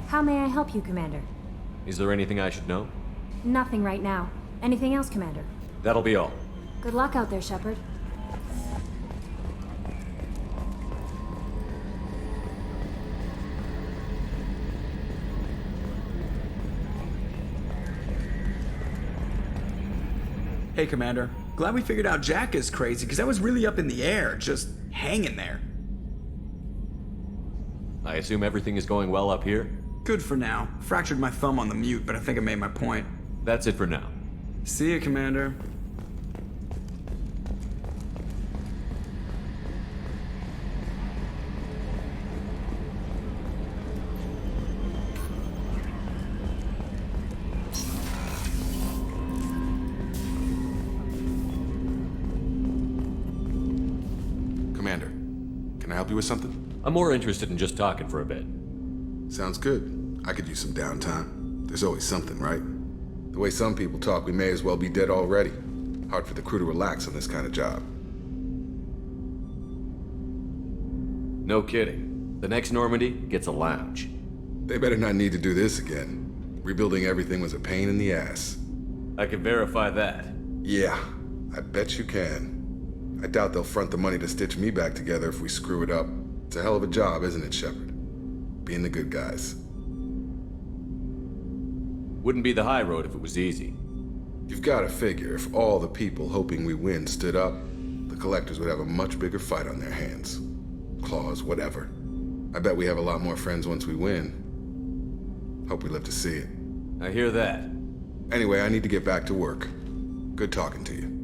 How may I help you, Commander? Is there anything I should know? Nothing right now. Anything else, Commander? That'll be all. Good luck out there, Shepard. Hey, Commander. Glad we figured out Jack is crazy, because I was really up in the air, just hanging there. I assume everything is going well up here? Good for now. Fractured my thumb on the mute, but I think I made my point. That's it for now. See ya, Commander. Commander, can I help you with something? I'm more interested in just talking for a bit. Sounds good. I could use some downtime. There's always something, right? The way some people talk, we may as well be dead already. Hard for the crew to relax on this kind of job. No kidding. The next Normandy gets a lounge. They better not need to do this again. Rebuilding everything was a pain in the ass. I can verify that. Yeah, I bet you can. I doubt they'll front the money to stitch me back together if we screw it up. It's a hell of a job, isn't it, Shepard? Being the good guys. Wouldn't be the high road if it was easy. You've got to figure if all the people hoping we win stood up, the collectors would have a much bigger fight on their hands. Claws, whatever. I bet we have a lot more friends once we win. Hope we live to see it. I hear that. Anyway, I need to get back to work. Good talking to you.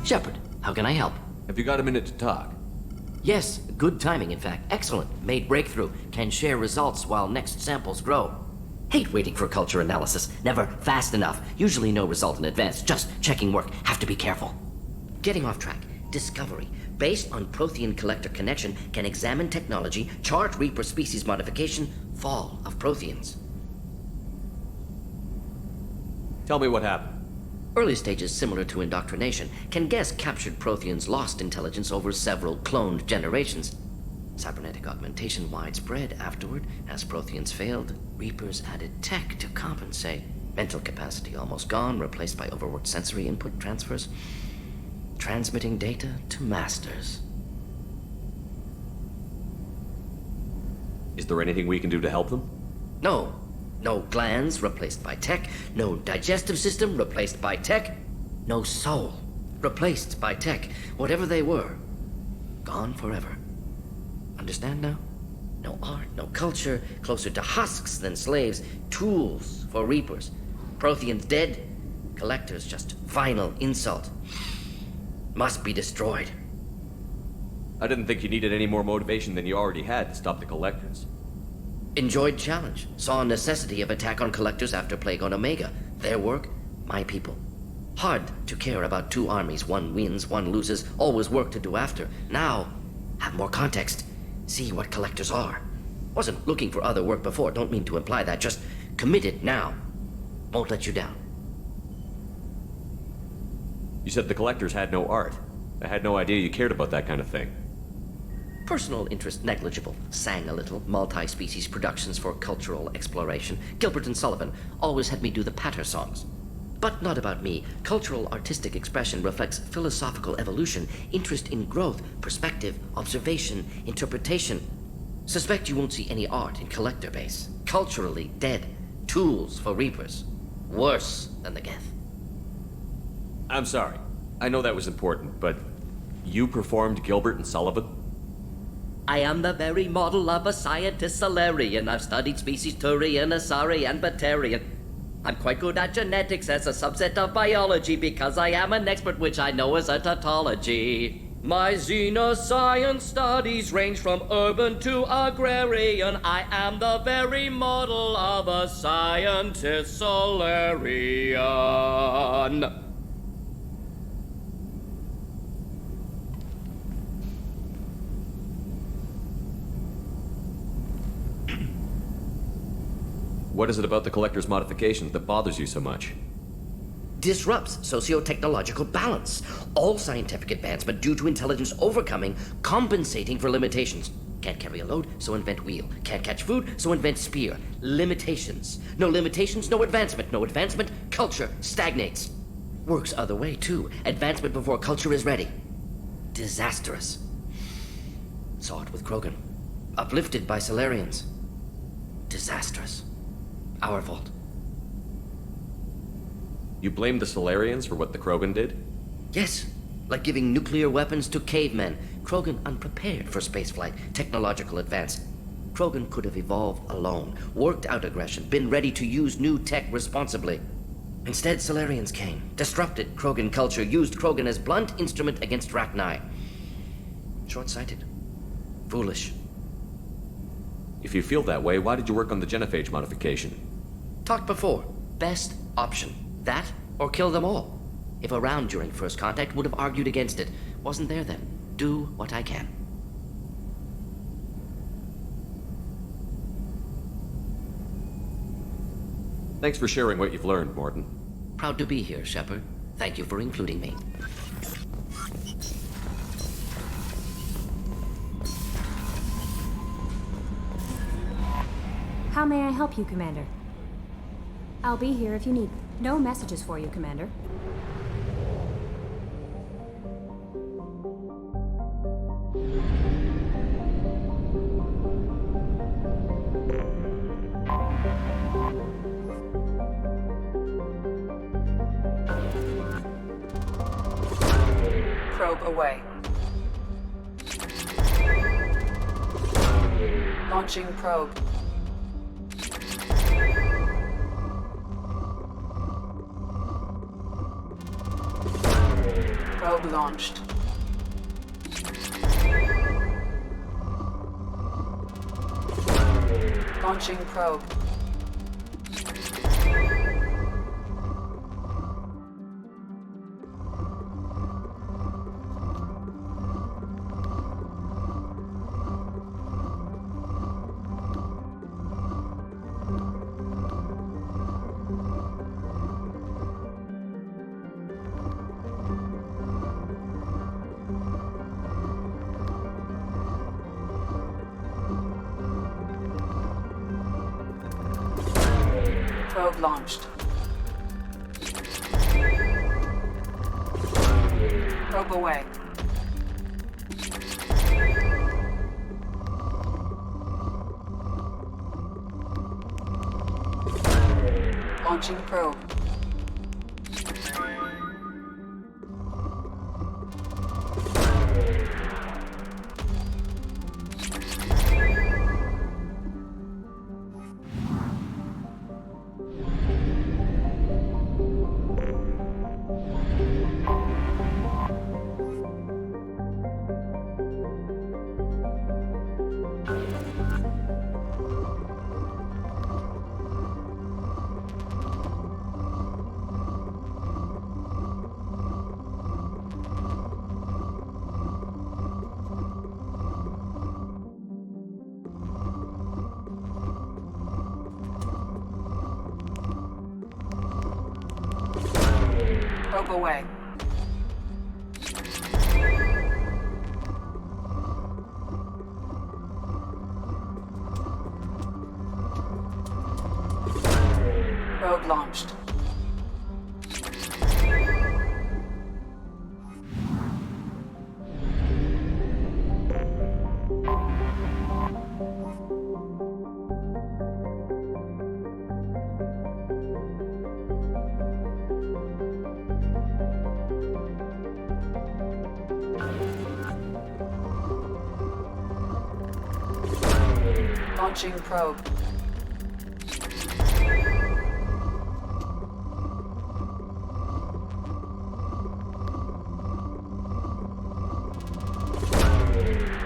Shepard, how can I help? Have you got a minute to talk? Yes, good timing, in fact. Excellent. Made breakthrough. Can share results while next samples grow. Hate waiting for culture analysis. Never fast enough. Usually no result in advance. Just checking work. Have to be careful. Getting off track. Discovery. Based on Prothean collector connection, can examine technology, chart Reaper species modification, fall of Protheans. Tell me what happened. Early stages similar to indoctrination, can guess captured Protheans lost intelligence over several cloned generations. Cybernetic augmentation widespread afterward. As Protheans failed, Reapers added tech to compensate. Mental capacity almost gone, replaced by overworked sensory input transfers. Transmitting data to masters. Is there anything we can do to help them? No. No glands replaced by tech. No digestive system replaced by tech. No soul replaced by tech. Whatever they were, gone forever. Understand now? No art, no culture, closer to husks than slaves, tools for Reapers. Protheans dead, collectors just final insult. Must be destroyed. I didn't think you needed any more motivation than you already had to stop the collectors. Enjoyed challenge. Saw necessity of attack on collectors after Plague on Omega. Their work, my people. Hard to care about two armies. One wins, one loses. Always work to do after. Now, have more context. See what collectors are. Wasn't looking for other work before. Don't mean to imply that. Just committed now. Won't let you down. You said the collectors had no art. I had no idea you cared about that kind of thing. Personal interest negligible. Sang a little. Multi-species productions for cultural exploration. Gilbert and Sullivan always had me do the patter songs. But not about me. Cultural artistic expression reflects philosophical evolution, interest in growth, perspective, observation, interpretation. Suspect you won't see any art in Collector Base. Culturally dead. Tools for Reapers. Worse than the Geth. I'm sorry. I know that was important, but you performed Gilbert and Sullivan? I am the very model of a scientist Solarian. I've studied species Turian, Asari, and Batarian. I'm quite good at genetics as a subset of biology because I am an expert, which I know is a tautology. My xenoscience studies range from urban to agrarian. I am the very model of a scientist Solarian. What is it about the Collector's modifications that bothers you so much? Disrupts socio-technological balance. All scientific advancement due to intelligence overcoming, compensating for limitations. Can't carry a load, so invent wheel. Can't catch food, so invent spear. Limitations. No limitations, no advancement. No advancement, culture stagnates. Works other way, too. Advancement before culture is ready. Disastrous. Saw it with Krogan. Uplifted by Solarians. Disastrous. Our fault. You blame the Solarians for what the Krogan did? Yes, like giving nuclear weapons to cavemen. Krogan unprepared for spaceflight, technological advance. Krogan could have evolved alone, worked out aggression, been ready to use new tech responsibly. Instead, Solarians came, disrupted Krogan culture, used Krogan as blunt instrument against Rachni. Short-sighted. Foolish. If you feel that way, why did you work on the genophage modification? Talked before. Best option. That or kill them all. If around during first contact, would have argued against it. Wasn't there then. Do what I can. Thanks for sharing what you've learned, Morton. Proud to be here, Shepard. Thank you for including me. How may I help you, Commander? I'll be here if you need. No messages for you, Commander. Probe away. Launching probe. Probe launched. Launching probe. Probe launched. Probe away. Launching probe. Probe away. Probe launched. Launching probe.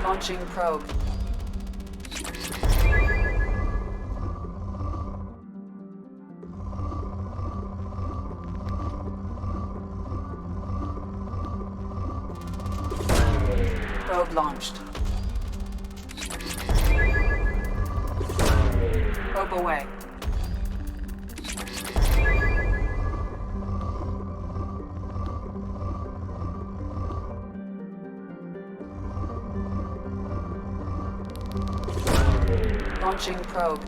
Launching probe. Probe launched. Probe away. Launching probe.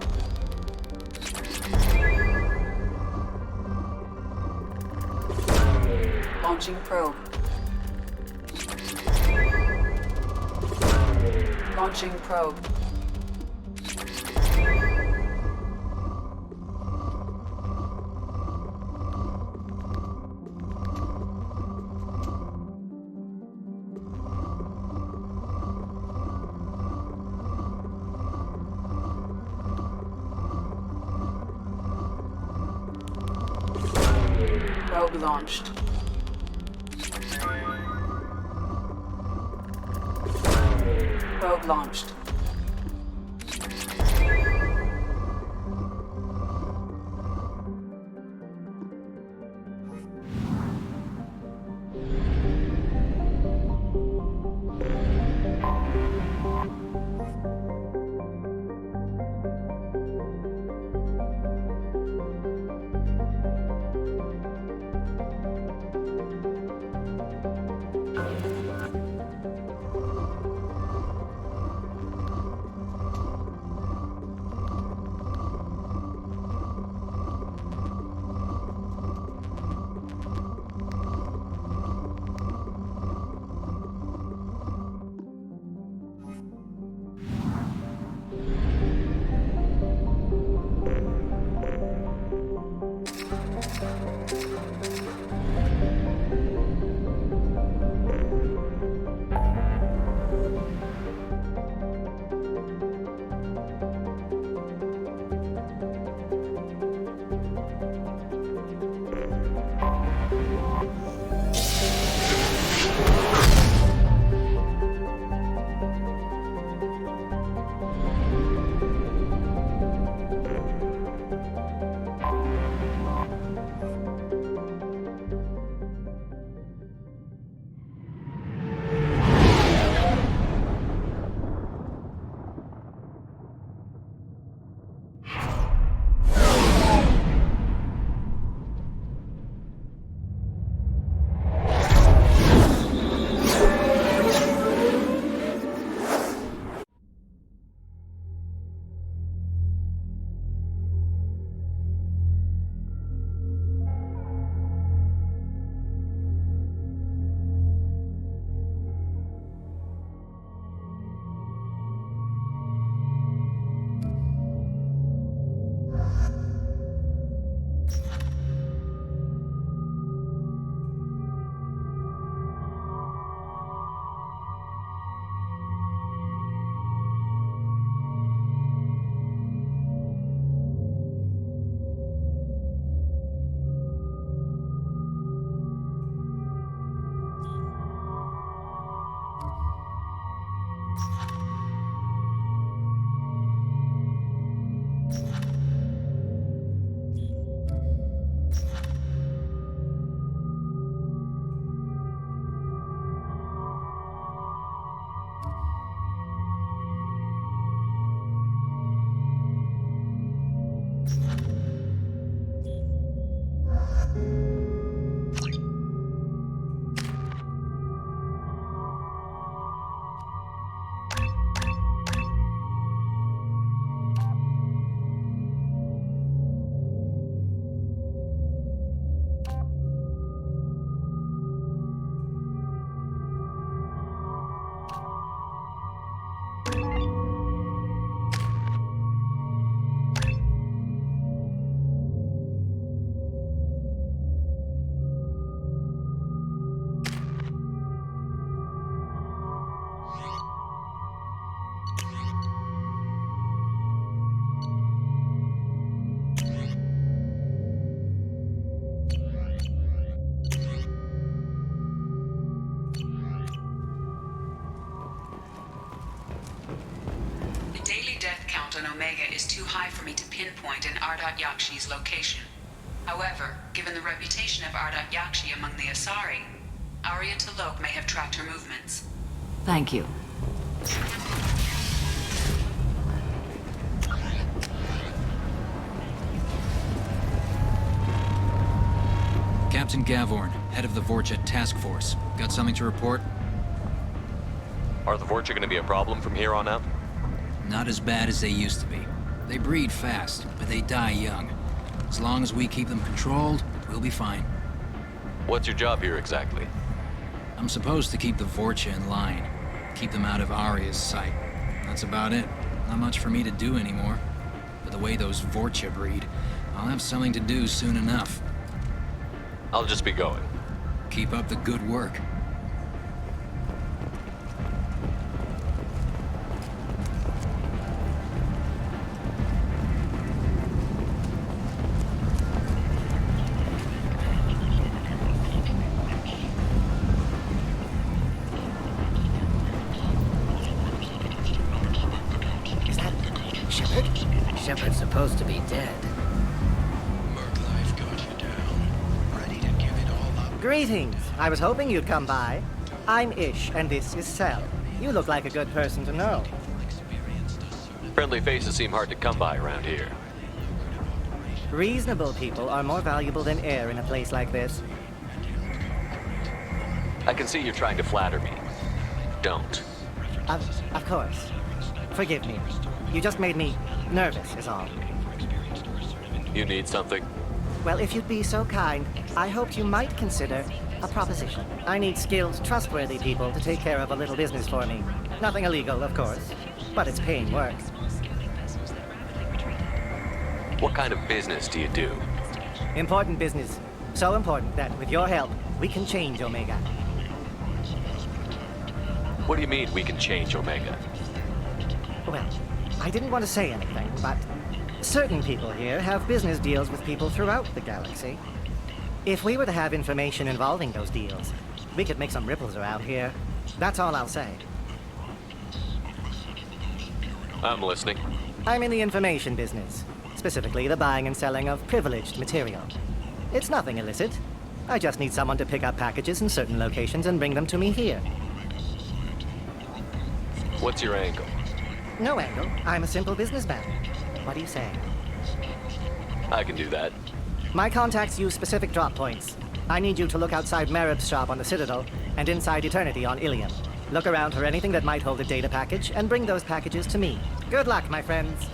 Launching probe. Launching probe. Probe launched. Probe launched. too high for me to pinpoint an Ardat Yakshi's location. However, given the reputation of Ardat Yakshi among the Asari, Arya T'Loak may have tracked her movements. Thank you. Captain Gavorn, head of the Vorcha Task Force. Got something to report? Are the Vorcha going to be a problem from here on out? Not as bad as they used to be. They breed fast, but they die young. As long as we keep them controlled, we'll be fine. What's your job here exactly? I'm supposed to keep the Vorcha in line. Keep them out of Arya's sight. That's about it. Not much for me to do anymore. But the way those Vorcha breed, I'll have something to do soon enough. I'll just be going. Keep up the good work. Is that Shepard? Shepard's supposed to be dead. Greetings. I was hoping you'd come by. I'm Ish, and this is Sel. You look like a good person to know. Friendly faces seem hard to come by around here. Reasonable people are more valuable than air in a place like this. I can see you're trying to flatter me. Don't. Of course. Forgive me. You just made me nervous, is all. You need something? Well, if you'd be so kind, I hoped you might consider a proposition. I need skilled, trustworthy people to take care of a little business for me. Nothing illegal, of course, but it's paying work. What kind of business do you do? Important business. So important that, with your help, we can change Omega. What do you mean we can change Omega? Well, I didn't want to say anything, but certain people here have business deals with people throughout the galaxy. If we were to have information involving those deals, we could make some ripples around here. That's all I'll say. I'm listening. I'm in the information business, specifically the buying and selling of privileged material. It's nothing illicit. I just need someone to pick up packages in certain locations and bring them to me here. What's your angle? No angle. I'm a simple businessman. What do you say? I can do that. My contacts use specific drop points. I need you to look outside Merib's shop on the Citadel and inside Eternity on Ilium. Look around for anything that might hold a data package and bring those packages to me. Good luck, my friends.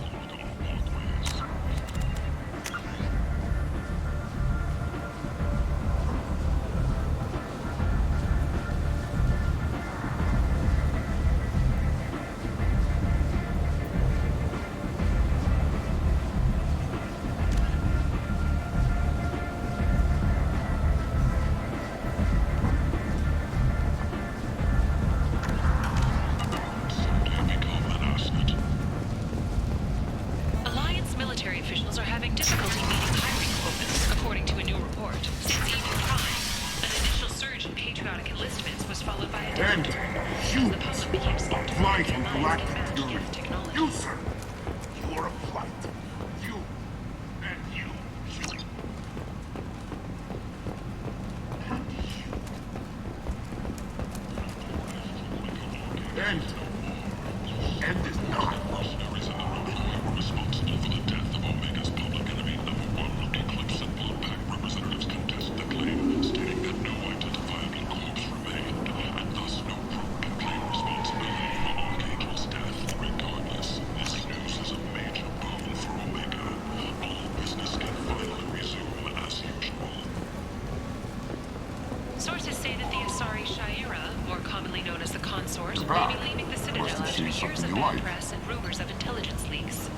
Sources say that the Asari Shaira, more commonly known as the Consort, may be leaving the Citadel after years of bad press and rumors of intelligence leaks.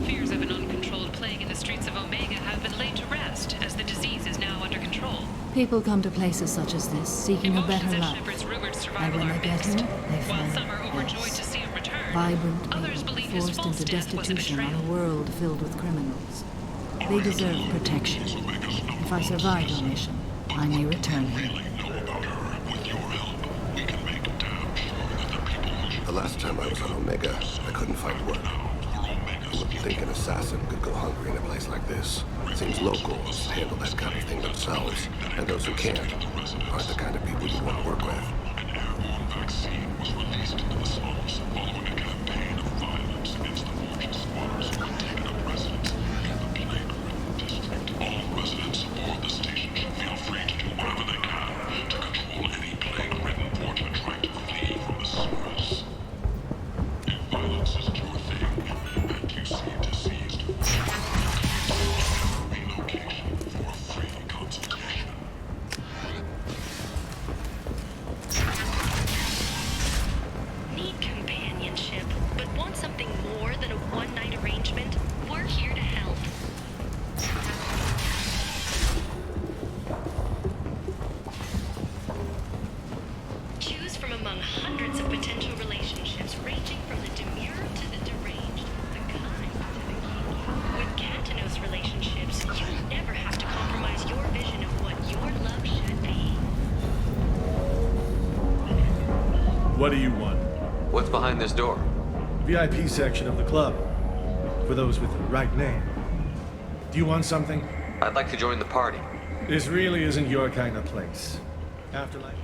Fears of an uncontrolled plague in the streets of Omega have been laid to rest, as the disease is now under control. People come to places such as this, seeking a better Emotions at life. Shepard's rumored survival when are they get mixed. here, they While find some are overjoyed yes, to see him return, vibrant others people believe his forced false into death was a destitution on betrayal. a world filled with criminals. They deserve protection. If I survive our mission, I may return here. The last time I was on Omega, I couldn't find work. You wouldn't think an assassin could go hungry in a place like this. It seems locals handle that kind of thing themselves, and those who can't aren't the kind of people you want to work with. An airborne vaccine was released into the slums following a campaign of violence against the fortress squatters who had taken up residence in the plague-ridden district. All residents aboard the station should feel free to do whatever they can to control any plague-ridden porter trying to flee from the sewers. If violence is your thing, and you seem diseased, relocation for a free consultation. Need companionship, but want something more than a one-night arrangement? We're here to help. Choose from among hundreds of potential relationships ranging from the demure to the deranged, the kind to the kinky. With Cantonos relationships, you'll never have to compromise your vision of what your love should be. What do you want? What's behind this door? VIP section of the club. For those with the right name. Do you want something? I'd like to join the party. This really isn't your kind of place. Afterlife?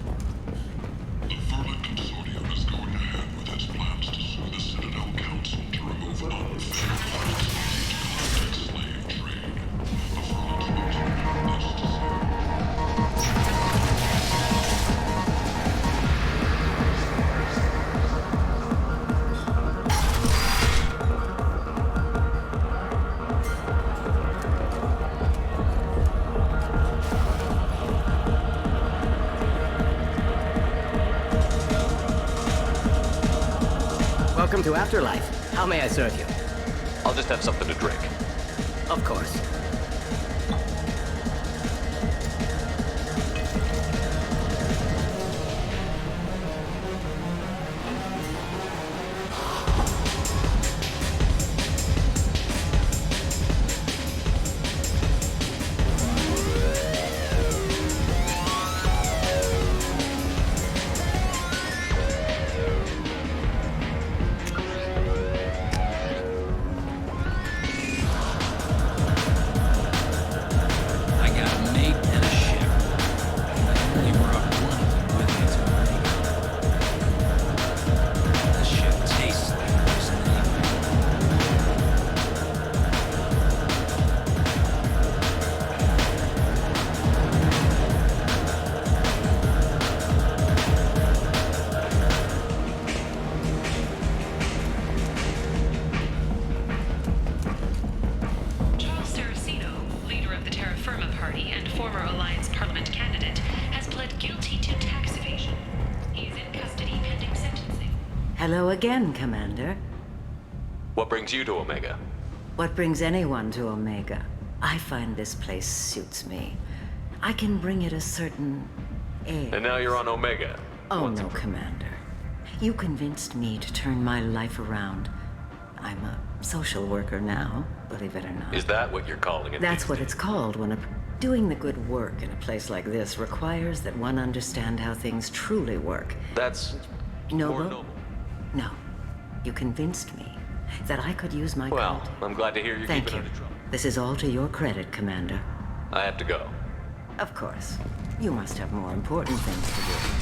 The Vermin Consortium is going ahead with its plans to sue the Citadel Council to remove unfair policies to conduct slave trade. The Vermin Welcome to Afterlife. How may I serve you? I'll just have something to drink. Of course. I got a mate and a ship. I only brought one with me tonight. This ship tastes like poison anyway. Charles Saraceno, leader of the Terra Firma Party and former Alliance Parliament candidate, has pled guilty to tax evasion. He is in custody pending sentencing. Hello again, Commander. What brings you to Omega? What brings anyone to Omega? I find this place suits me. I can bring it a certain air. And now you're on Omega. Oh no, Commander. You convinced me to turn my life around. I'm a social worker now, believe it or not. Is that what you're calling it? That's what it's called when doing the good work in a place like this requires that one understand how things truly work. That's Noble? more noble. No. You convinced me that I could use my Well, cult. I'm glad to hear you're Thank keeping you. under trouble. This is all to your credit, Commander. I have to go. Of course. You must have more important things to do.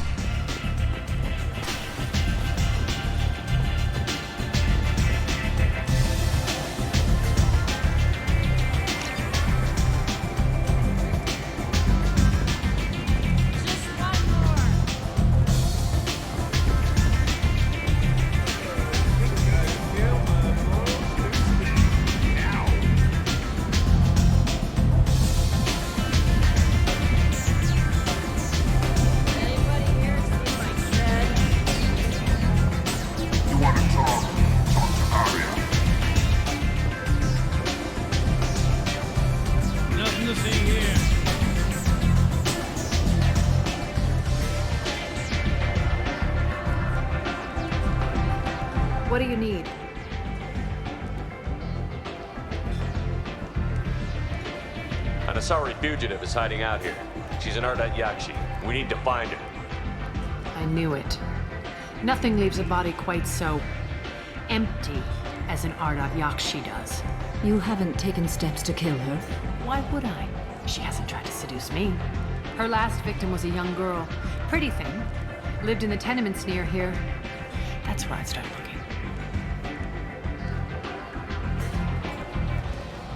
Anybody here? need. An Asari fugitive is hiding out here. She's an Ardat Yakshi. We need to find her. I knew it. Nothing leaves a body quite so empty as an Ardat Yakshi does. You haven't taken steps to kill her? Why would I? She hasn't tried to seduce me. Her last victim was a young girl. Pretty thing. Lived in the tenements near here. That's where I'd start looking.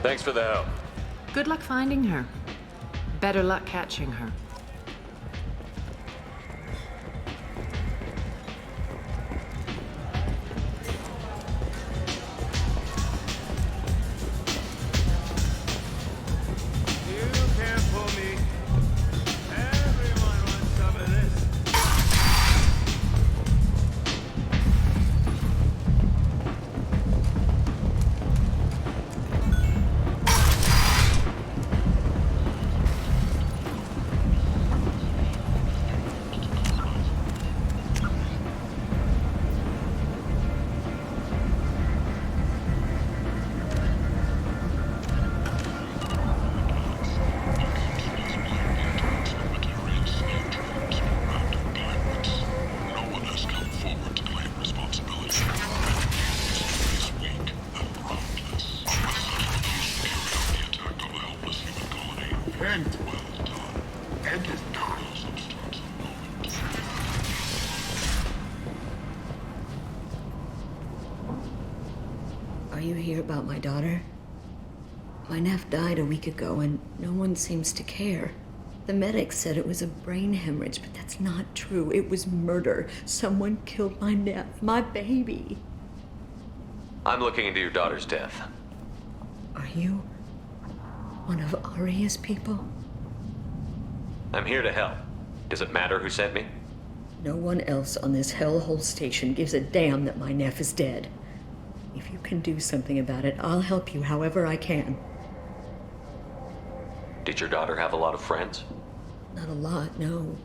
Thanks for the help. Good luck finding her. Better luck catching her. Are you here about my daughter? My nephew died a week ago and no one seems to care. The medics said it was a brain hemorrhage, but that's not true. It was murder. Someone killed my nephew, my baby. I'm looking into your daughter's death. Are you one of Arya's people? I'm here to help. Does it matter who sent me? No one else on this hellhole station gives a damn that my nephew is dead. If you can do something about it, I'll help you however I can. Did your daughter have a lot of friends? Not a lot, no.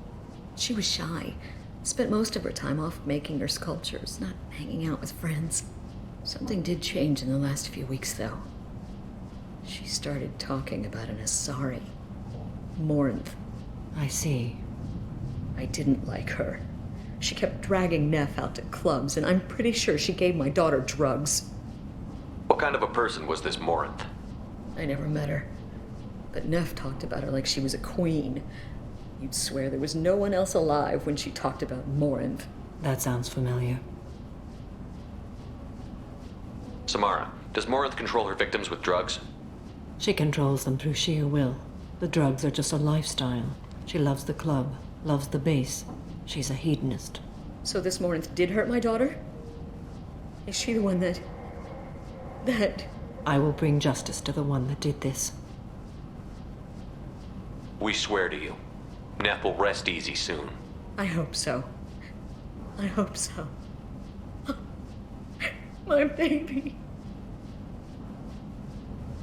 She was shy. Spent most of her time off making her sculptures, not hanging out with friends. Something did change in the last few weeks, though. She started talking about an Asari. Morinth. I see. I didn't like her. She kept dragging Neff out to clubs, and I'm pretty sure she gave my daughter drugs. What kind of a person was this Morinth? I never met her. But Neff talked about her like she was a queen. You'd swear there was no one else alive when she talked about Morinth. That sounds familiar. Samara, does Morinth control her victims with drugs? She controls them through sheer will. The drugs are just a lifestyle. She loves the club, loves the base. She's a hedonist. So this Morinth did hurt my daughter? Is she the one that... I will bring justice to the one that did this. We swear to you. Neff will rest easy soon. I hope so. I hope so. My baby.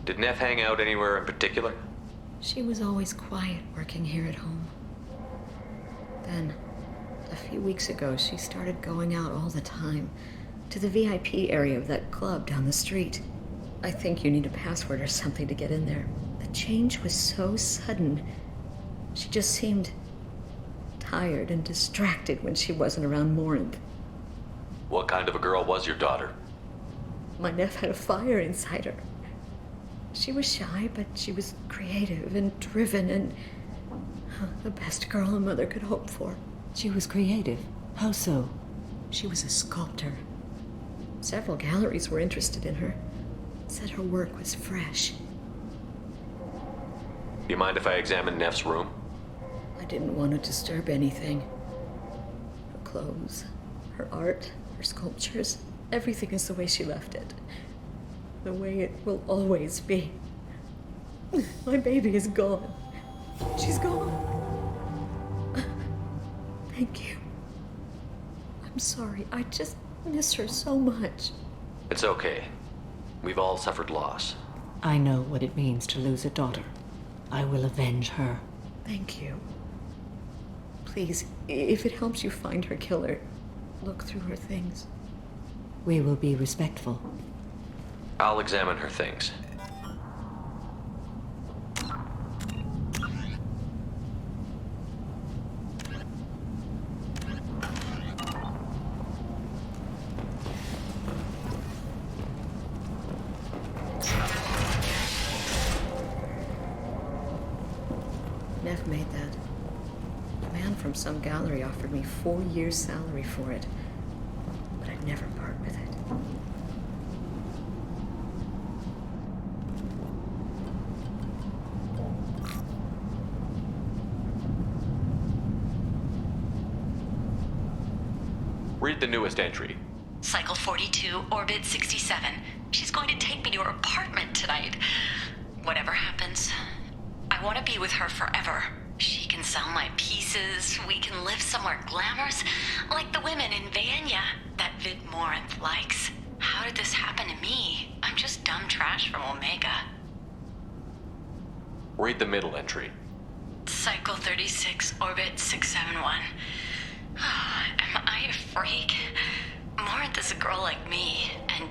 Did Neff hang out anywhere in particular? She was always quiet working here at home. Then, a few weeks ago, she started going out all the time to the VIP area of that club down the street. I think you need a password or something to get in there. The change was so sudden. She just seemed tired and distracted when she wasn't around Morinth. What kind of a girl was your daughter? My nephew had a fire inside her. She was shy, but she was creative and driven and the best girl a mother could hope for. She was creative? How so? She was a sculptor. Several galleries were interested in her. Said her work was fresh. Do you mind if I examine Neff's room? I didn't want to disturb anything. Her clothes, her art, her sculptures, everything is the way she left it. The way it will always be. My baby is gone. She's gone. Thank you. I'm sorry. I just miss her so much. It's okay. We've all suffered loss. I know what it means to lose a daughter. I will avenge her. Thank you. Please, if it helps you find her killer, look through her things. We will be respectful. I'll examine her things. Nev made that. A man from some gallery offered me 4 years' salary for it. But I'd never part with it. Read the newest entry. Cycle 42, Orbit 67. She's going to take me to her apartment tonight. Whatever happens, I want to be with her forever. She can sell my pieces. We can live somewhere glamorous, like the women in Vanya that Vid Morinth likes. How did this happen to me? I'm just dumb trash from Omega. Read the middle entry. Cycle 36, Orbit 671. Am I a freak? Morinth is a girl like me, and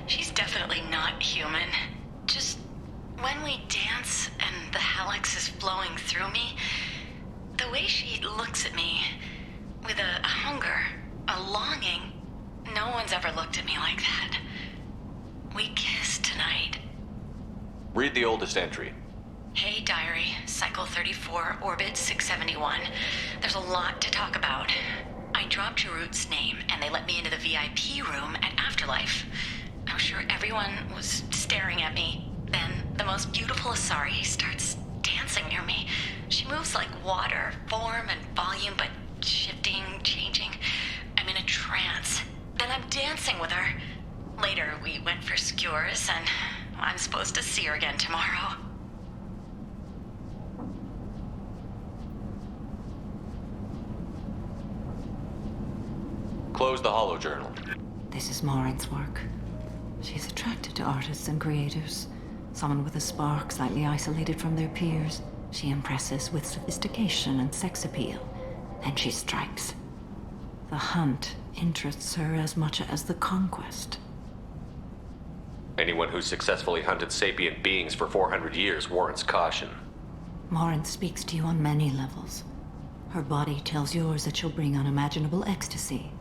she's definitely not human. Just when we dance and the Helix is flowing through me, the way she looks at me, with a hunger, a longing, no one's ever looked at me like that. We kiss tonight. Read the oldest entry. Hey, Diary, Cycle 34, Orbit 671. There's a lot to talk about. I dropped Jarut's name, and they let me into the VIP room at Afterlife. I was sure everyone was staring at me. Then, the most beautiful Asari starts dancing near me. She moves like water, form and volume, but shifting, changing. I'm in a trance. Then I'm dancing with her. Later, we went for skewers, and I'm supposed to see her again tomorrow. Close the holo journal. This is Morinth's work. She's attracted to artists and creators. Someone with a spark, slightly isolated from their peers. She impresses with sophistication and sex appeal. Then she strikes. The hunt interests her as much as the conquest. Anyone who's successfully hunted sapient beings for 400 years warrants caution. Morinth speaks to you on many levels. Her body tells yours that she'll bring unimaginable ecstasy.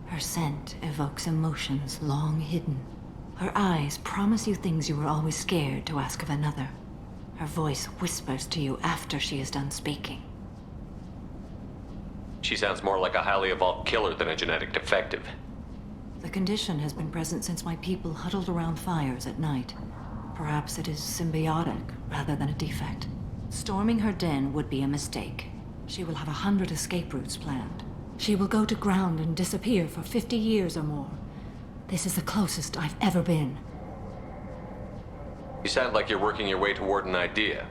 Her scent evokes emotions long hidden. Her eyes promise you things you were always scared to ask of another. Her voice whispers to you after she is done speaking. She sounds more like a highly evolved killer than a genetic defective. The condition has been present since my people huddled around fires at night. Perhaps it is symbiotic rather than a defect. Storming her den would be a mistake. She will have 100 escape routes planned. She will go to ground and disappear for 50 years or more. This is the closest I've ever been. You sound like you're working your way toward an idea.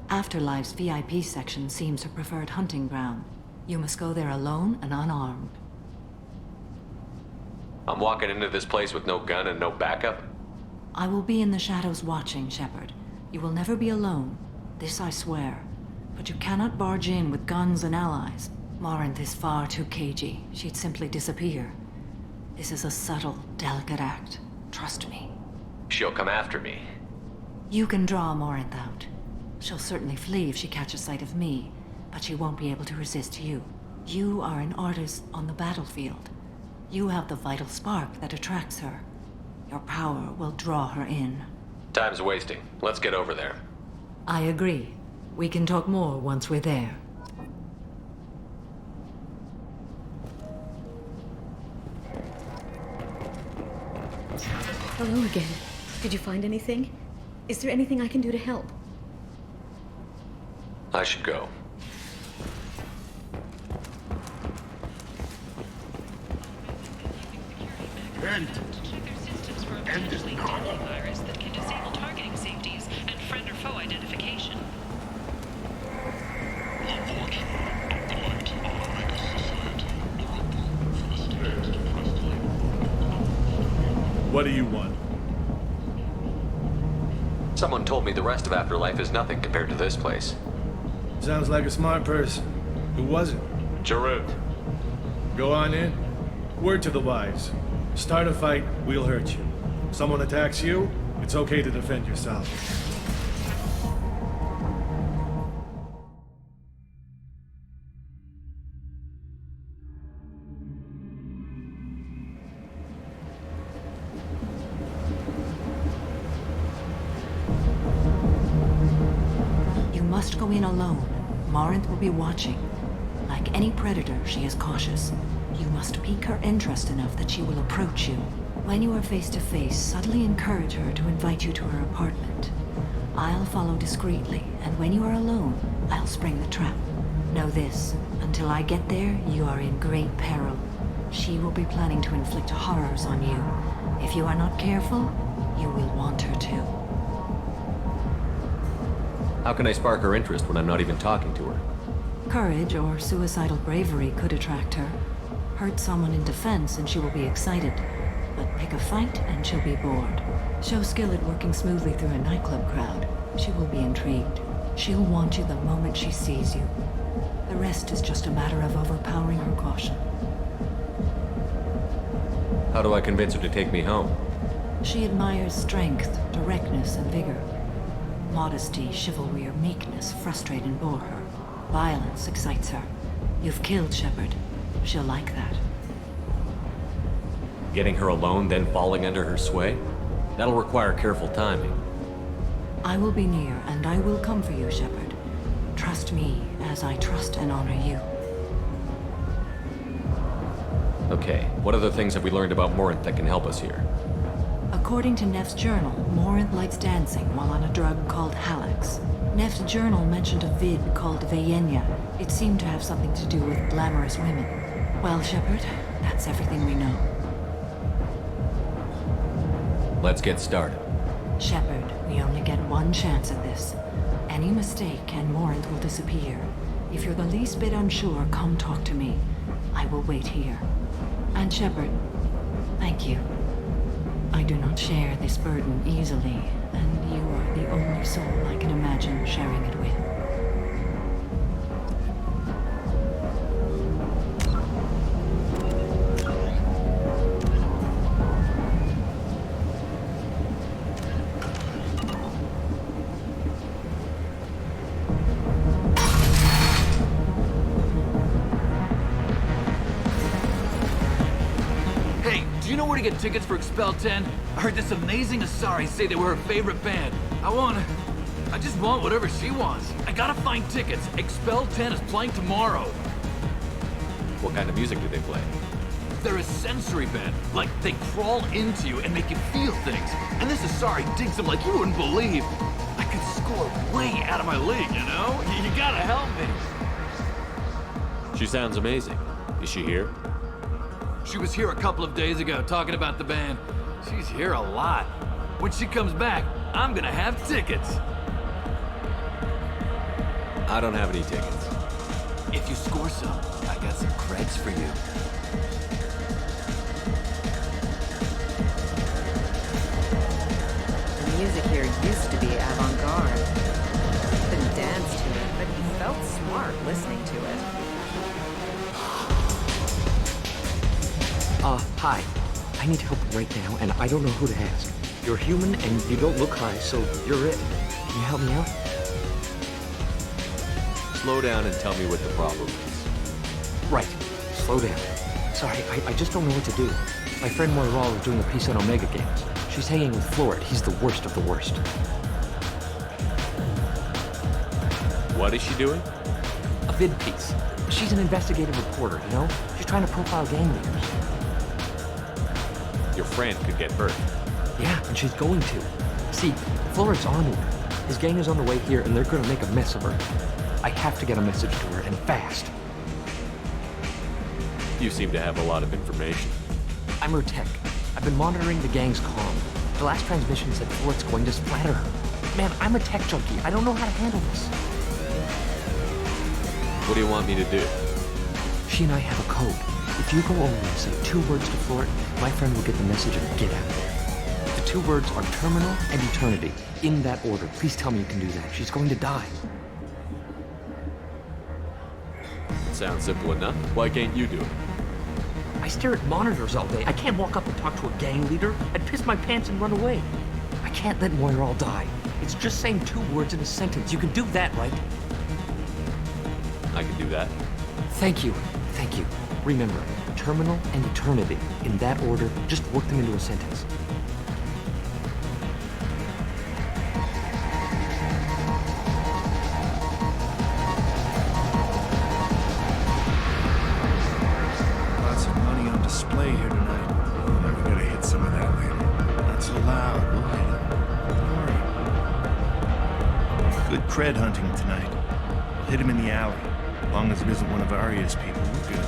Afterlife's VIP section seems her preferred hunting ground. You must go there alone and unarmed. I'm walking into this place with no gun and no backup? I will be in the shadows watching, Shepard. You will never be alone. This I swear. But you cannot barge in with guns and allies. Morinth is far too cagey. She'd simply disappear. This is a subtle, delicate act. Trust me. She'll come after me. You can draw Morinth out. She'll certainly flee if she catches sight of me, but she won't be able to resist you. You are an artist on the battlefield. You have the vital spark that attracts her. Your power will draw her in. Time's wasting. Let's get over there. I agree. We can talk more once we're there. Hello again. Did you find anything? Is there anything I can do to help? I should go. End it now. Virus that can disable targeting safeties and friend or foe identification. The Vorcha, the light of Omega Society, a report for the state president. What do you want? Someone told me the rest of Afterlife is nothing compared to this place. Sounds like a smart person. Who was it? Jarut. Go on in. Word to the wise. Start a fight, we'll hurt you. Someone attacks you, it's okay to defend yourself. You must go in alone. Morinth will be watching. Like any predator, she is cautious. You must pique her interest enough that she will approach you. When you are face to face, subtly encourage her to invite you to her apartment. I'll follow discreetly, and when you are alone, I'll spring the trap. Know this, until I get there, you are in great peril. She will be planning to inflict horrors on you. If you are not careful, you will want her to. How can I spark her interest when I'm not even talking to her? Courage or suicidal bravery could attract her. Hurt someone in defense and she will be excited. But pick a fight and she'll be bored. Show skill at working smoothly through a nightclub crowd. She will be intrigued. She'll want you the moment she sees you. The rest is just a matter of overpowering her caution. How do I convince her to take me home? She admires strength, directness, and vigor. Modesty, chivalry, or meekness frustrate and bore her. Violence excites her. You've killed Shepard. She'll like that. Getting her alone, then falling under her sway? That'll require careful timing. I will be near, and I will come for you, Shepard. Trust me, as I trust and honor you. Okay, what other things have we learned about Morinth that can help us here? According to Neff's journal, Morinth likes dancing while on a drug called Halax. Neff's journal mentioned a vid called Vayenya. It seemed to have something to do with glamorous women. Well, Shepard, that's everything we know. Let's get started. Shepard, we only get one chance at this. Any mistake and Morinth will disappear. If you're the least bit unsure, come talk to me. I will wait here. And Shepard, thank you. I do not share this burden easily, and you are the only soul I can imagine sharing it with. Where to get tickets for Expel 10? I heard this amazing Asari say they were her favorite band. I just want whatever she wants. I gotta find tickets. Expel 10 is playing tomorrow. What kind of music do they play? They're a sensory band. Like, they crawl into you and make you feel things. And this Asari digs them like you wouldn't believe. I could score way out of my league, you know? You gotta help me. She sounds amazing. Is she here? She was here a couple of days ago talking about the band. She's here a lot. When she comes back, I'm gonna have tickets. I don't have any tickets. If you score some, I got some creds for you. The music here used to be avant-garde. Couldn't dance to it, but he felt smart listening to it. Hi. I need help right now, and I don't know who to ask. You're human, and you don't look high, so you're it. Can you help me out? Slow down and tell me what the problem is. Right. Slow down. Sorry, I just don't know what to do. My friend Moira is doing a piece on Omega Games. She's hanging with Florid. He's the worst of the worst. What is she doing? A vid piece. She's an investigative reporter, you know? She's trying to profile gang leaders. Your friend could get hurt. Yeah, and she's going to. See, Florid's on her. His gang is on the way here, and they're gonna make a mess of her. I have to get a message to her, and fast. You seem to have a lot of information. I'm her tech. I've been monitoring the gang's comm. The last transmission said Florid's going to splatter her. Man, I'm a tech junkie. I don't know how to handle this. What do you want me to do? She and I have a code. If you go over and say 2 words to Florid, my friend will get the message and get out of there. The 2 words are terminal and eternity. In that order. Please tell me you can do that. She's going to die. Sounds simple enough. Why can't you do it? I stare at monitors all day. I can't walk up and talk to a gang leader. I'd piss my pants and run away. I can't let Moira all die. It's just saying 2 words in a sentence. You can do that, right? I can do that. Thank you. Thank you. Remember, terminal and eternity. In that order, just work them into a sentence. Lots of money on display here tonight. Never gonna hit some of that later. Not so loud, we'll hit it. Don't worry. Good cred hunting tonight. We'll hit him in the alley. As long as it isn't one of Arya's people, we're good.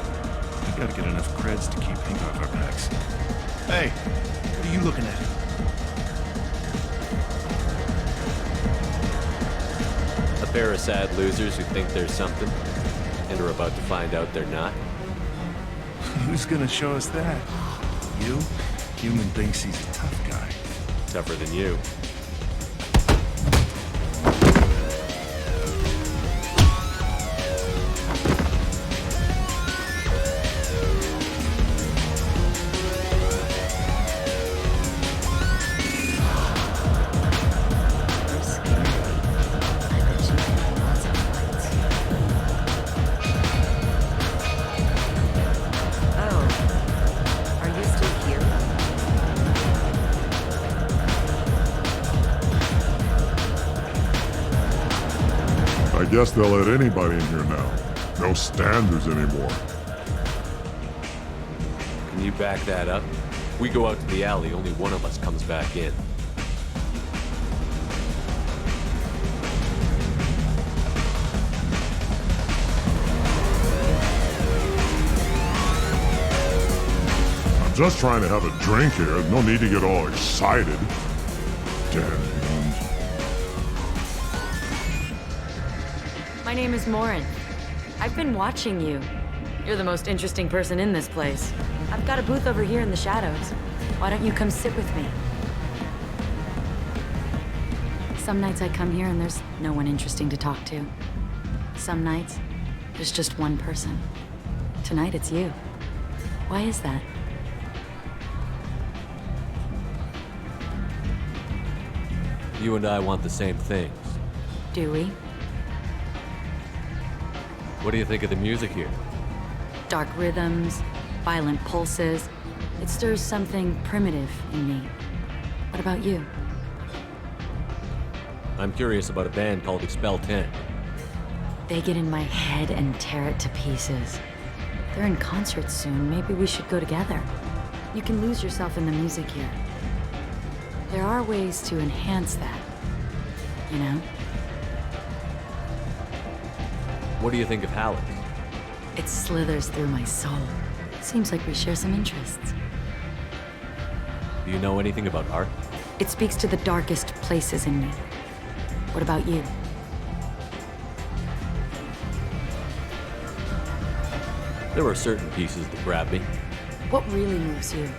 We gotta get enough creds to keep Pink off our backs. Hey, what are you looking at? A pair of sad losers who think there's something, and are about to find out they're not. Who's gonna show us that? You? Human thinks he's a tough guy. Tougher than you. I guess they'll let anybody in here now. No standards anymore. Can you back that up? We go out to the alley, only one of us comes back in. I'm just trying to have a drink here. No need to get all excited. Damn humans. My name is Morin. I've been watching you. You're the most interesting person in this place. I've got a booth over here in the shadows. Why don't you come sit with me? Some nights I come here and there's no one interesting to talk to. Some nights, there's just one person. Tonight it's you. Why is that? You and I want the same things. Do we? What do you think of the music here? Dark rhythms, violent pulses. It stirs something primitive in me. What about you? I'm curious about a band called Expel 10. They get in my head and tear it to pieces. They're in concert soon. Maybe we should go together. You can lose yourself in the music here. There are ways to enhance that, you know? What do you think of Halleck? It slithers through my soul. Seems like we share some interests. Do you know anything about art? It speaks to the darkest places in me. What about you? There are certain pieces that grab me. What really moves you?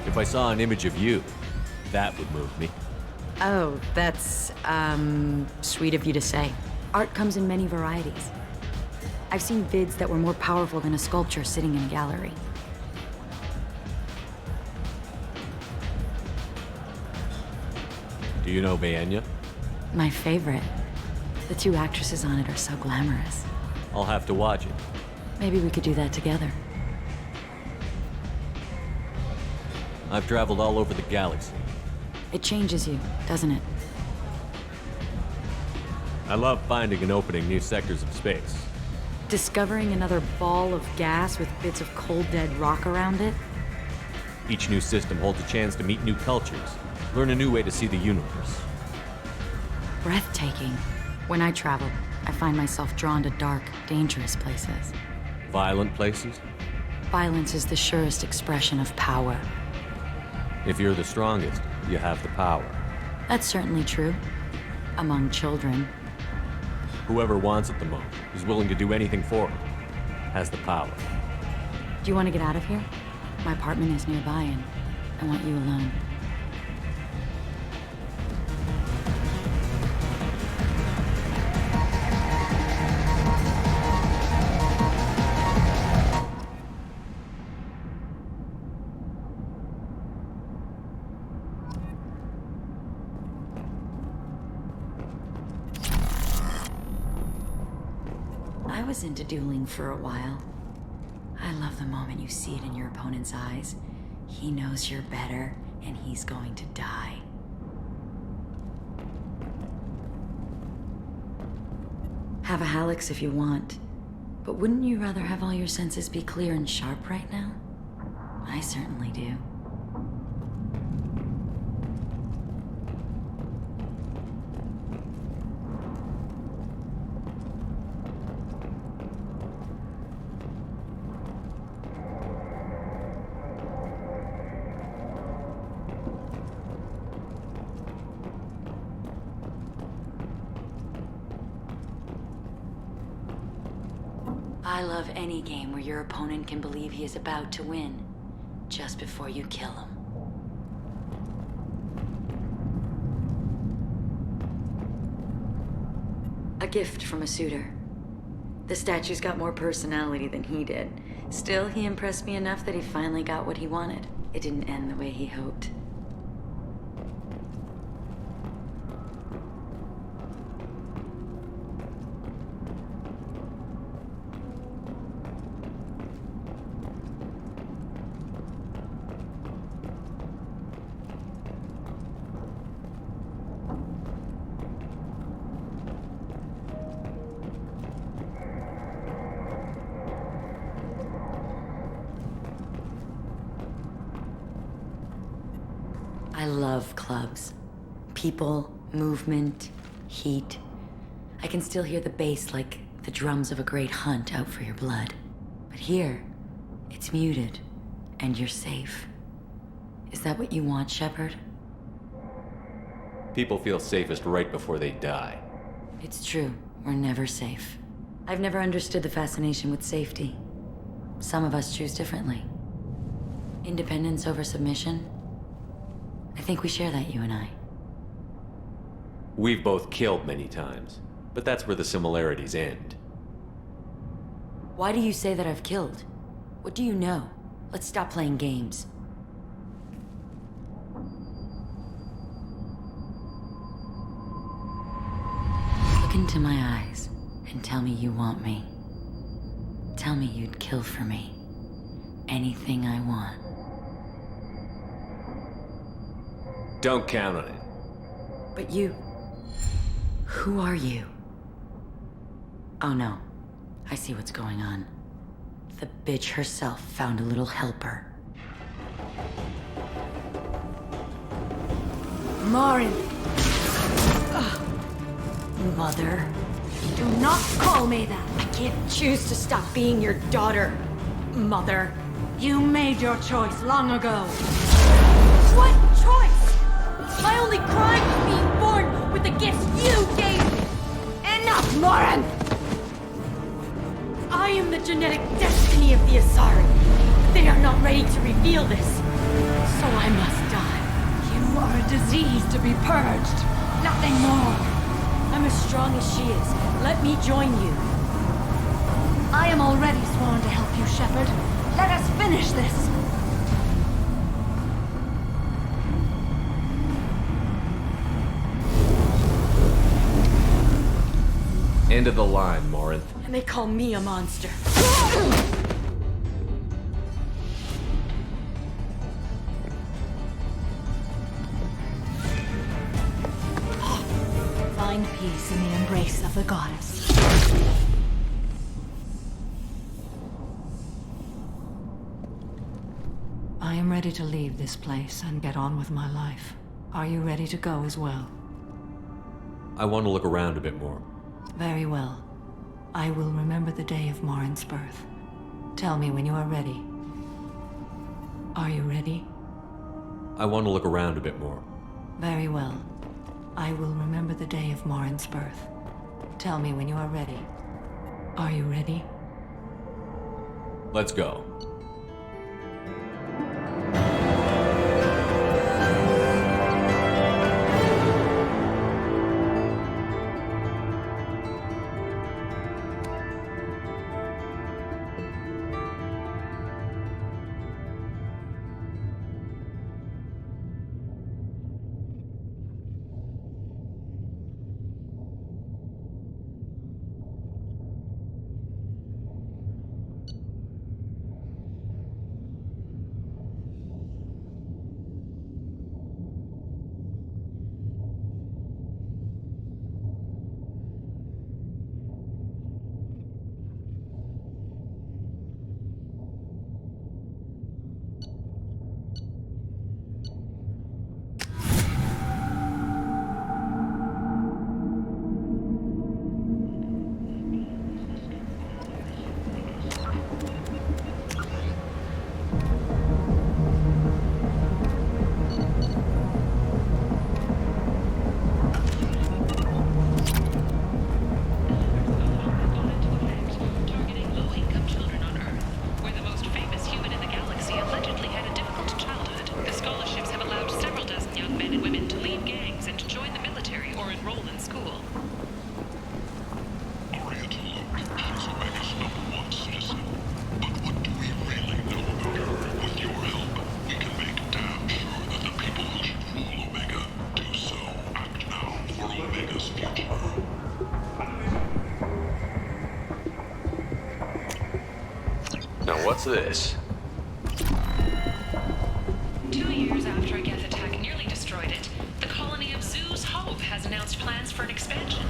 If I saw an image of you, that would move me. Oh, that's, sweet of you to say. Art comes in many varieties. I've seen vids that were more powerful than a sculpture sitting in a gallery. Do you know Bayenya? My favorite. The 2 actresses on it are so glamorous. I'll have to watch it. Maybe we could do that together. I've traveled all over the galaxy. It changes you, doesn't it? I love finding and opening new sectors of space. Discovering another ball of gas with bits of cold dead rock around it? Each new system holds a chance to meet new cultures, learn a new way to see the universe. Breathtaking. When I travel, I find myself drawn to dark, dangerous places. Violent places? Violence is the surest expression of power. If you're the strongest, you have the power. That's certainly true. Among children. Whoever wants it the most, is willing to do anything for it, has the power. Do you want to get out of here? My apartment is nearby and I want you alone. was into dueling for a while. I love the moment you see it in your opponent's eyes. He knows you're better, and he's going to die. Have a Halix if you want, but wouldn't you rather have all your senses be clear and sharp right now? I certainly do. I love any game where your opponent can believe he is about to win, just before you kill him. A gift from a suitor. The statue's got more personality than he did. Still, he impressed me enough that he finally got what he wanted. It didn't end the way he hoped. I love clubs. People, movement, heat. I can still hear the bass like the drums of a great hunt out for your blood. But here, it's muted, and you're safe. Is that what you want, Shepard? People feel safest right before they die. It's true. We're never safe. I've never understood the fascination with safety. Some of us choose differently. Independence over submission? I think we share that, you and I. We've both killed many times, but that's where the similarities end. Why do you say that I've killed? What do you know? Let's stop playing games. Look into my eyes and tell me you want me. Tell me you'd kill for me. Anything I want. Don't count on it. But you... Who are you? Oh no. I see what's going on. The bitch herself found a little helper. Marin! Mother. Do not call me that! I can't choose to stop being your daughter, Mother. You made your choice long ago. What choice? My only crime was being born with the gifts you gave me! Enough, Moran! I am the genetic destiny of the Asari. They are not ready to reveal this, so I must die. You are a disease to be purged, nothing more. I'm as strong as she is. Let me join you. I am already sworn to help you, Shepard. Let us finish this. End of the line, Morinth. And they call me a monster. Find peace in the embrace of the goddess. I am ready to leave this place and get on with my life. Are you ready to go as well? I want to look around a bit more. Very well. I will remember the day of Marin's birth. Tell me when you are ready. Are you ready? I want to look around a bit more. Very well. I will remember the day of Marin's birth. Tell me when you are ready. Are you ready? Let's go. What's this? 2 years after a Geth attack nearly destroyed it, the colony of Zeus Hope has announced plans for an expansion.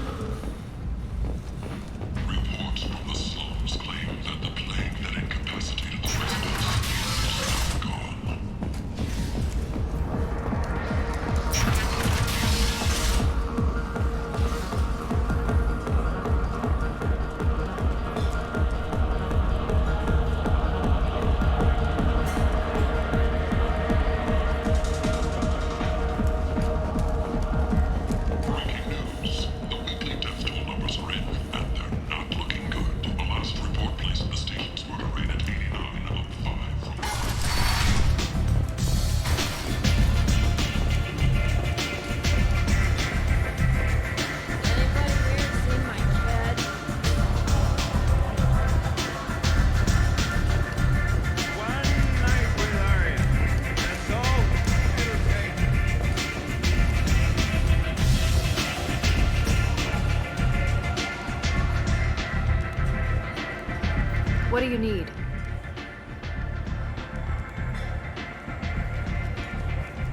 Reports from the slums claim that the plague that incapacitated the residents is now gone. What do you need?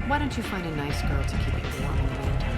Why don't you find a nice girl to keep you warm in the meantime?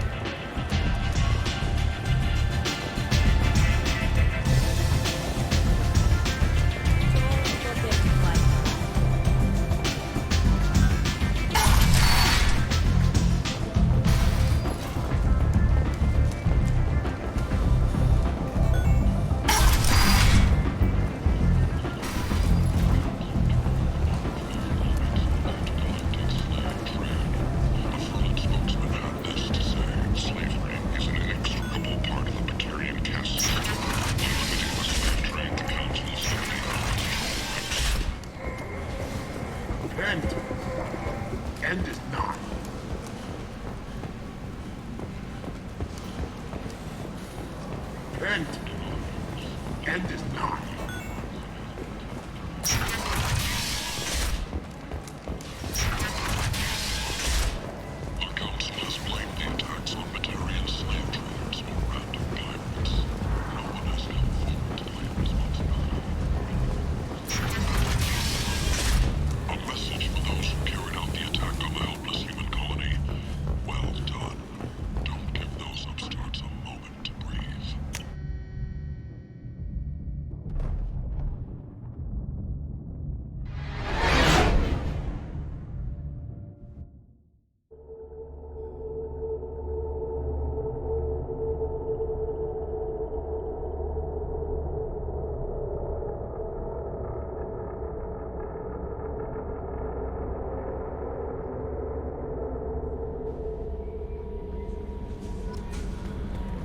End is not. End is not. The Council has blamed the attacks on Batarian slave traders or random pirates. No one has come forward to claim responsibility. A message for those who carried out the attack on the helpless human colony. Well done. Don't give those upstarts a moment to breathe.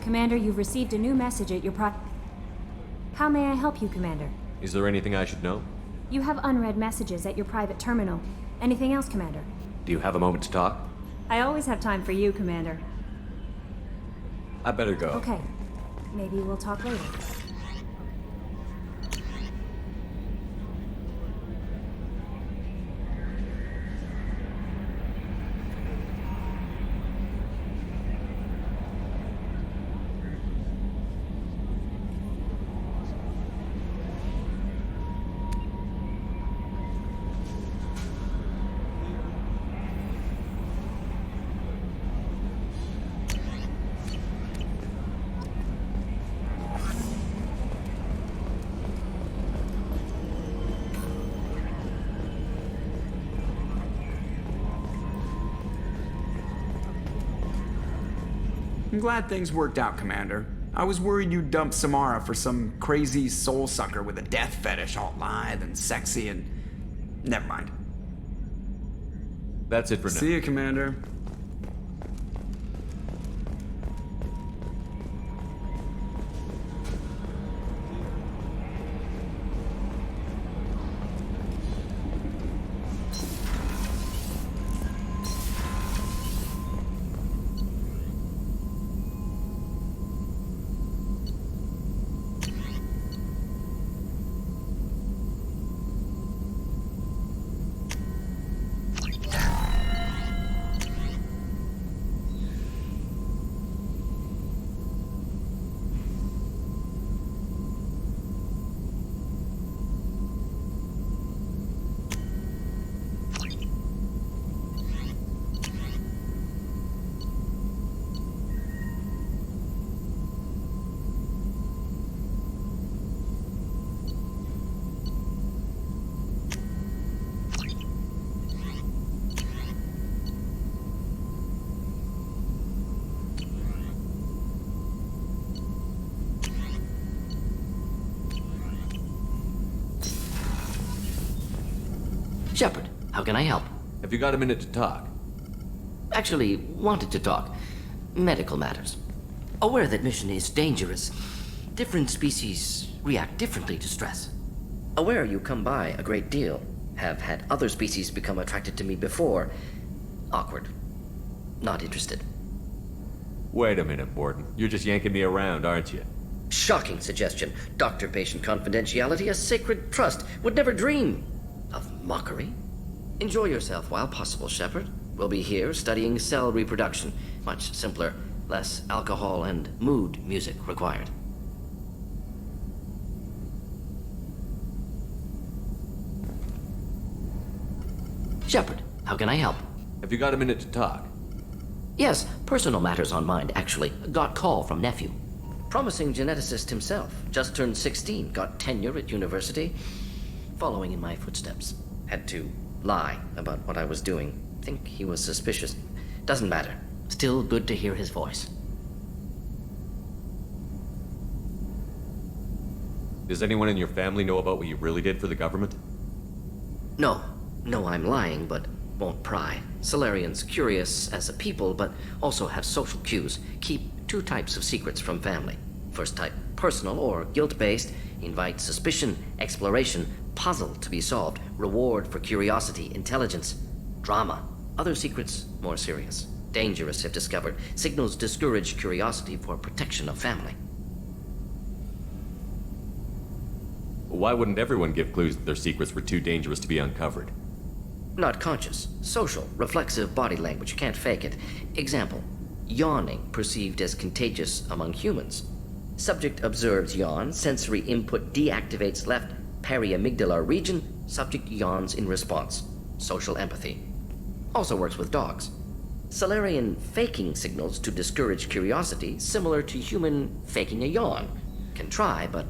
Commander, you've received a new message at your How may I help you, Commander? Is there anything I should know? You have unread messages at your private terminal. Anything else, Commander? Do you have a moment to talk? I always have time for you, Commander. I better go. Okay. Maybe we'll talk later. I'm glad things worked out, Commander. I was worried you'd dump Samara for some crazy soul sucker with a death fetish all lithe and sexy and... Never mind. That's it for now. See you, Commander. how can I help? Have you got a minute to talk? Actually, wanted to talk. Medical matters. Aware that mission is dangerous. Different species react differently to stress. Aware you come by a great deal. Have had other species become attracted to me before. Awkward. Not interested. Wait a minute, Borden. You're just yanking me around, aren't you? Shocking suggestion. Doctor-patient confidentiality, a sacred trust. Would never dream of mockery. Enjoy yourself while possible, Shepard. We'll be here studying cell reproduction. Much simpler, less alcohol and mood music required. Shepard, how can I help? Have you got a minute to talk? Yes, personal matters on mind, actually. Got call from nephew. Promising geneticist himself. Just turned 16, got tenure at university. Following in my footsteps. Had to lie about what I was doing. Think he was suspicious. Doesn't matter. Still good to hear his voice. Does anyone in your family know about what you really did for the government? No. No, I'm lying, but won't pry. Solarians curious as a people, but also have social cues. Keep two types of secrets from family. First type, personal or guilt-based. Invite suspicion, exploration, puzzle to be solved. Reward for curiosity, intelligence. Drama. Other secrets, more serious. Dangerous if discovered. Signals discourage curiosity for protection of family. Why wouldn't everyone give clues that their secrets were too dangerous to be uncovered? Not conscious. Social, reflexive body language. Can't fake it. Example. Yawning perceived as contagious among humans. Subject observes yawn. Sensory input deactivates left periamygdalar region. Subject yawns in response. Social empathy. Also works with dogs. Solarian faking signals to discourage curiosity, similar to human faking a yawn. Can try, but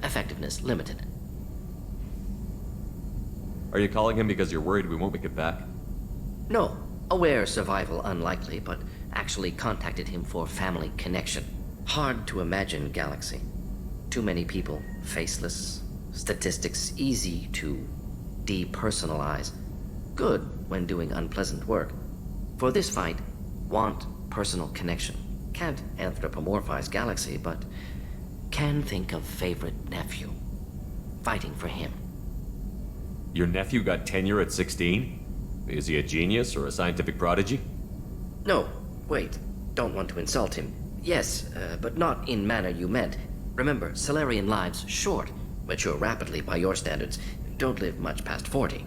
effectiveness limited. Are you calling him because you're worried we won't make it back? No. Aware survival unlikely, but actually contacted him for family connection. Hard to imagine galaxy. Too many people, faceless, statistics easy to depersonalize. Good when doing unpleasant work. For this fight, want personal connection. Can't anthropomorphize galaxy, but can think of favorite nephew. Fighting for him. Your nephew got tenure at 16? Is he a genius or a scientific prodigy? No, wait. Don't want to insult him. Yes, but not in manner you meant. Remember, Solarian lives short. Mature rapidly by your standards. Don't live much past 40.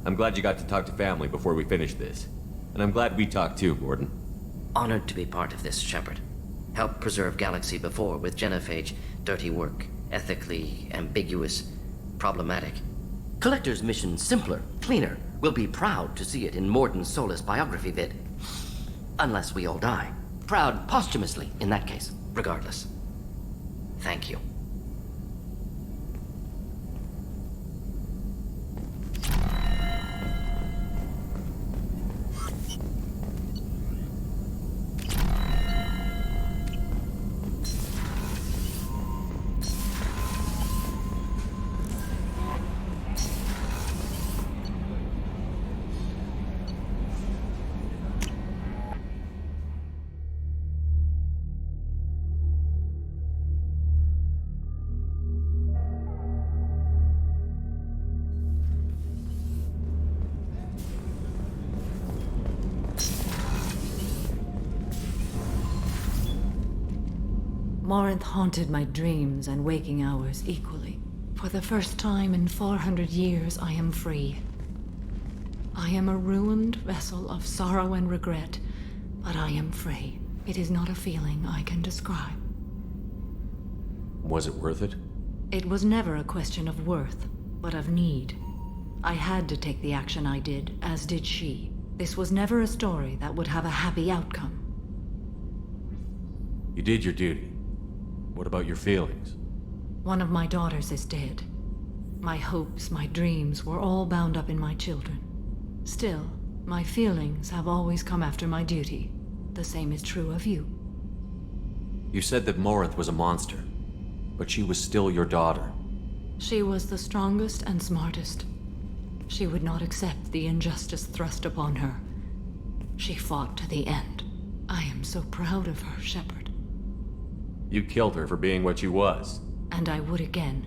I'm glad you got to talk to family before we finish this. And I'm glad we talked too, Gordon. Honored to be part of this, Shepard. Helped preserve Galaxy before with genophage. Dirty work. Ethically ambiguous. Problematic. Collector's mission simpler, cleaner. We'll be proud to see it in Morden's Solus biography vid. Unless we all die. Proud posthumously, in that case. Regardless. Thank you. Morinth haunted my dreams and waking hours equally. For the first time in 400 years, I am free. I am a ruined vessel of sorrow and regret, but I am free. It is not a feeling I can describe. Was it worth it? It was never a question of worth, but of need. I had to take the action I did, as did she. This was never a story that would have a happy outcome. You did your duty. What about your feelings? One of my daughters is dead. My hopes, my dreams were all bound up in my children. Still, my feelings have always come after my duty. The same is true of you. You said that Morinth was a monster, but she was still your daughter. She was the strongest and smartest. She would not accept the injustice thrust upon her. She fought to the end. I am so proud of her, Shepard. You killed her for being what she was. And I would again.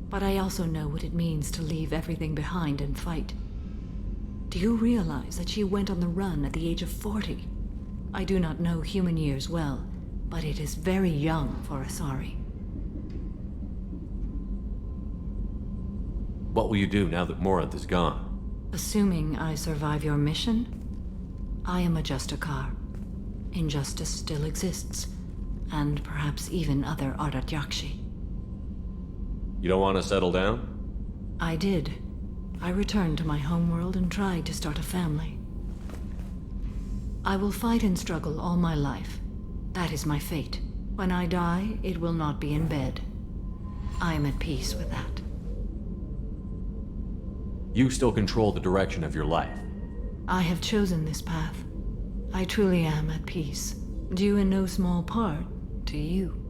But I also know what it means to leave everything behind and fight. Do you realize that she went on the run at the age of 40? I do not know human years well, but it is very young for Asari. What will you do now that Morinth is gone? Assuming I survive your mission, I am a Justikar. Injustice still exists, and perhaps even other Ardat Yakshi. You don't want to settle down? I did. I returned to my homeworld and tried to start a family. I will fight and struggle all my life. That is my fate. When I die, it will not be in bed. I am at peace with that. You still control the direction of your life. I have chosen this path. I truly am at peace, due in no small part to you.